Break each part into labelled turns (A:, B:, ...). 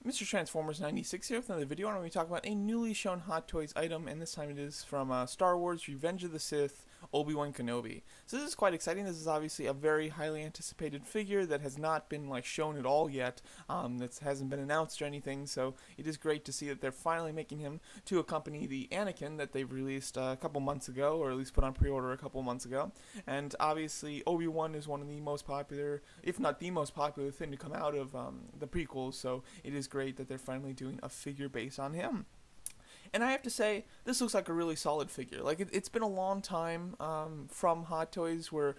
A: Mr. Transformers 96 here with another video, and we talk about a newly shown Hot Toys item, and this time it is from Star Wars Revenge of the Sith, Obi-Wan Kenobi. So this is quite exciting. This is obviously a very highly anticipated figure that has not been shown at all yet, that hasn't been announced or anything, so it is great to see that they're finally making him to accompany the Anakin that they've released a couple months ago, or at least put on pre-order a couple months ago. And obviously Obi-Wan is one of the most popular, if not the most popular thing to come out of the prequels, so it is great that they're finally doing a figure based on him. And I have to say, this looks like a really solid figure. Like, it's been a long time from Hot Toys where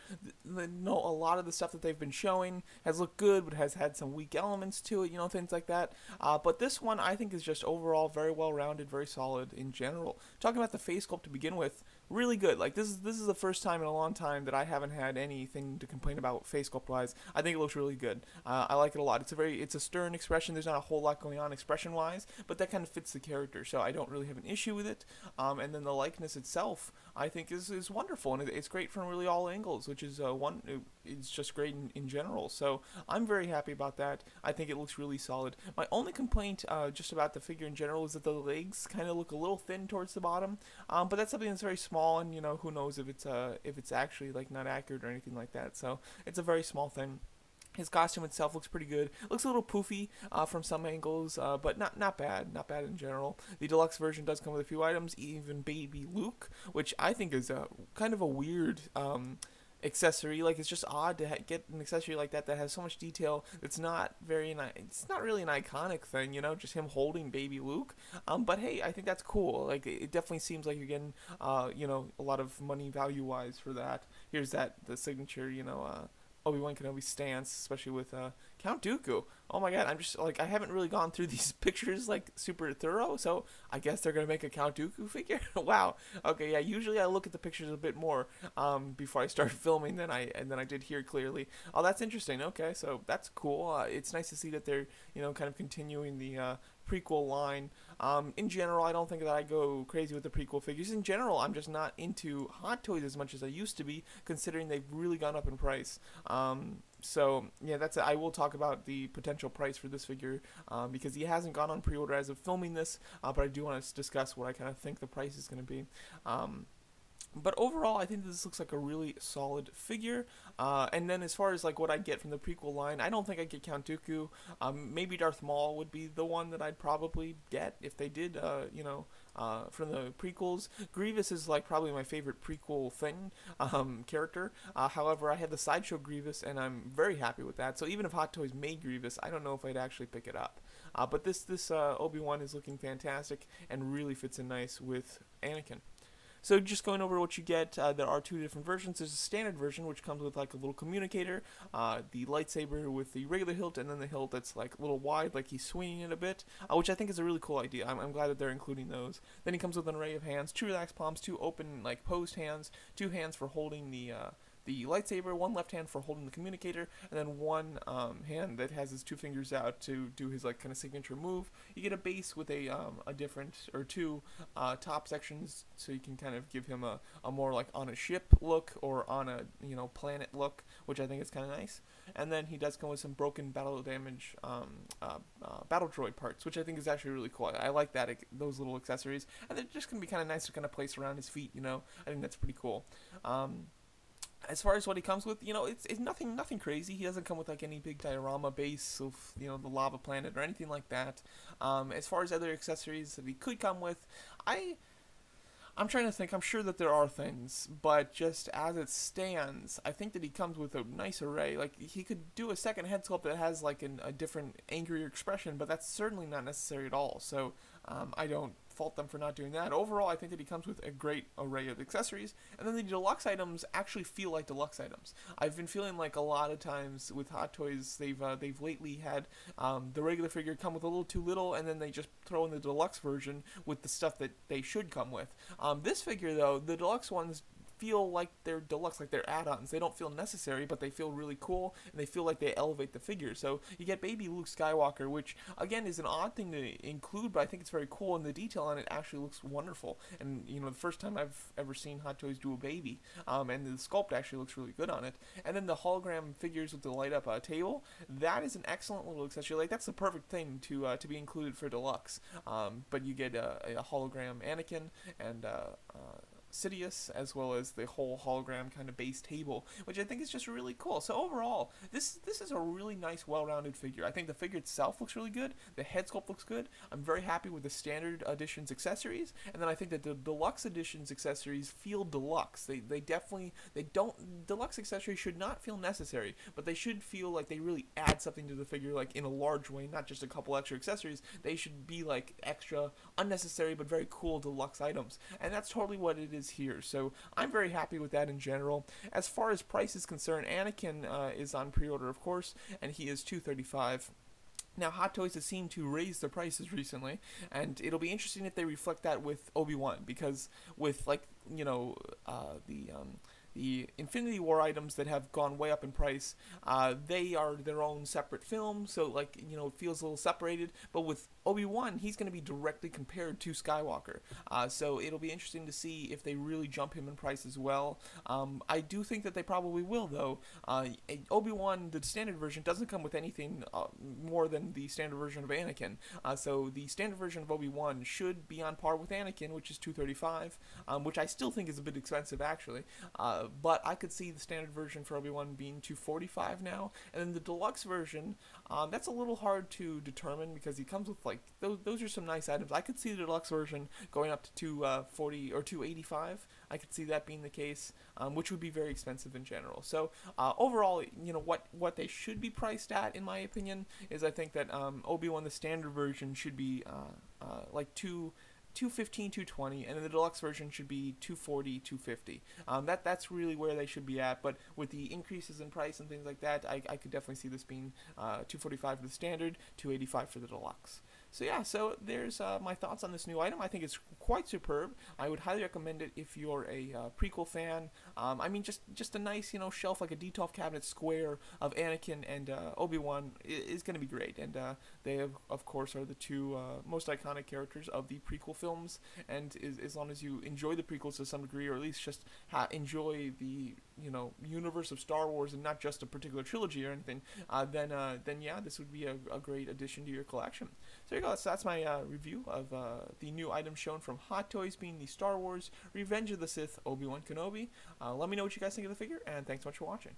A: a lot of the stuff that they've been showing has looked good, but has had some weak elements to it, things like that. But this one, I think, is just overall very well-rounded, very solid in general. Talking about the face sculpt to begin with, really good. Like, this is the first time in a long time that I haven't had anything to complain about face sculpt wise. I think it looks really good. I like it a lot. It's a stern expression. There's not a whole lot going on expression wise, but that kind of fits the character, so I don't really have an issue with it. And then the likeness itself, I think, is wonderful, and it's great from really all angles, which is it's just great in general. So I'm very happy about that. I think it looks really solid. My only complaint just about the figure in general is that the legs kind of look a little thin towards the bottom, but that's something that's very small, and who knows if it's actually not accurate or anything like that. So it's a very small thing. His costume itself looks pretty good. Looks a little poofy from some angles, but not bad. Not bad in general. The deluxe version does come with a few items, even Baby Luke, which I think is kind of a weird accessory. Like, it's just odd to get an accessory like that has so much detail. It's not it's not really an iconic thing, just him holding Baby Luke. But hey, I think that's cool. Like, it definitely seems like you're getting a lot of money value wise for that. Here's the signature, Obi-Wan Kenobi stance, especially with Count Dooku. Oh my god, I'm just I haven't really gone through these pictures super thorough, so I guess they're gonna make a Count Dooku figure. Wow. Okay, yeah. Usually I look at the pictures a bit more before I start filming than I did here clearly. Oh, that's interesting. Okay, so that's cool. It's nice to see that they're kind of continuing the prequel line. In general, I don't think that I go crazy with the prequel figures. In general, I'm just not into Hot Toys as much as I used to be, considering they've really gone up in price. So yeah, that's it. I will talk about the potential price for this figure because he hasn't gone on pre-order as of filming this, but I do want to discuss what I kind of think the price is going to be. But overall, I think this looks like a really solid figure. And then as far as what I get from the prequel line, I don't think I'd get Count Dooku. Maybe Darth Maul would be the one that I'd probably get if they did, from the prequels. Grievous is probably my favorite prequel thing, character. However, I have the Sideshow Grievous, and I'm very happy with that. So even if Hot Toys made Grievous, I don't know if I'd actually pick it up. But this Obi-Wan is looking fantastic and really fits in nice with Anakin. So just going over what you get, there are two different versions. There's a standard version, which comes with a little communicator, the lightsaber with the regular hilt, and then the hilt that's a little wide, he's swinging it a bit, which I think is a really cool idea. I'm glad that they're including those. Then he comes with an array of hands, two relaxed palms, two open posed hands, two hands for holding the lightsaber, one left hand for holding the communicator, and then one hand that has his two fingers out to do his kind of signature move. You get a base with a different, or two top sections, so you can kind of give him a more on a ship look or on a planet look, which I think is kind of nice. And then he does come with some broken battle damage battle droid parts, which I think is actually really cool. I like that, those little accessories, and they're just gonna be kind of nice to kind of place around his feet. I think that's pretty cool. As far as what he comes with, it's nothing crazy. He doesn't come with any big diorama base of the lava planet or anything like that. As far as other accessories that he could come with, I'm trying to think. I'm sure that there are things, but just as it stands, I think that he comes with a nice array. He could do a second head sculpt that has a different, angrier expression, but that's certainly not necessary at all. So I don't fault them for not doing that. Overall, I think that he comes with a great array of accessories, and then the deluxe items actually feel like deluxe items. I've been feeling a lot of times with Hot Toys, they've lately had the regular figure come with a little too little, and then they just throw in the deluxe version with the stuff that they should come with. This figure, though, the deluxe ones feel like they're deluxe, like they're add-ons. They don't feel necessary, but they feel really cool, and they feel like they elevate the figure. So you get baby Luke Skywalker, which again is an odd thing to include, but I think it's very cool, and the detail on it actually looks wonderful. And you know, the first time I've ever seen Hot Toys do a baby, and the sculpt actually looks really good on it. And then the hologram figures with the light up table, that is an excellent little accessory. Like that's the perfect thing to be included for deluxe. But you get a hologram Anakin and Sidious, as well as the whole hologram kind of base table, which I think is just really cool. So overall, this is a really nice, well-rounded figure. I think the figure itself looks really good. The head sculpt looks good. I'm very happy with the standard edition's accessories, and then I think that the deluxe edition's accessories feel deluxe. They definitely don't. Deluxe accessories should not feel necessary, but they should feel like they really add something to the figure, like in a large way, not just a couple extra accessories. They should be like extra, unnecessary, but very cool deluxe items, and that's totally what it is here. So I'm very happy with that in general. As far as price is concerned, Anakin is on pre-order, of course, and he is $235. Now, Hot Toys has seemed to raise their prices recently, and it'll be interesting if they reflect that with Obi-Wan, because with, like, you know, the Infinity War items that have gone way up in price, they are their own separate film, so, like, you know, it feels a little separated. But with Obi-Wan, he's going to be directly compared to Skywalker, so it'll be interesting to see if they really jump him in price as well. I do think that they probably will, though. Obi-Wan, the standard version, doesn't come with anything more than the standard version of Anakin, so the standard version of Obi-Wan should be on par with Anakin, which is $235, which I still think is a bit expensive, actually. But I could see the standard version for Obi-Wan being $245 now, and then the deluxe version, that's a little hard to determine because he comes with, like, those are some nice items. I could see the deluxe version going up to $240 or $285. I could see that being the case, which would be very expensive in general. So overall, you know, what they should be priced at, in my opinion, is I think that Obi-Wan, the standard version, should be like $215, $220, and then the deluxe version should be $240, $250. That's really where they should be at. But with the increases in price and things like that, I could definitely see this being $245 for the standard, $285 for the deluxe. So yeah, so there's my thoughts on this new item. I think it's quite superb. I would highly recommend it if you're a prequel fan. I mean, just a nice, you know, shelf, like a Detolf cabinet square of Anakin and Obi-Wan is going to be great. And they, of course, are the two most iconic characters of the prequel films. And as long as you enjoy the prequels to some degree, or at least just enjoy the, you know, universe of Star Wars and not just a particular trilogy or anything, then yeah, this would be a great addition to your collection. So there you go. So that's my review of the new items shown from Hot Toys, being the Star Wars Revenge of the Sith Obi-Wan Kenobi. Let me know what you guys think of the figure, and thanks so much for watching.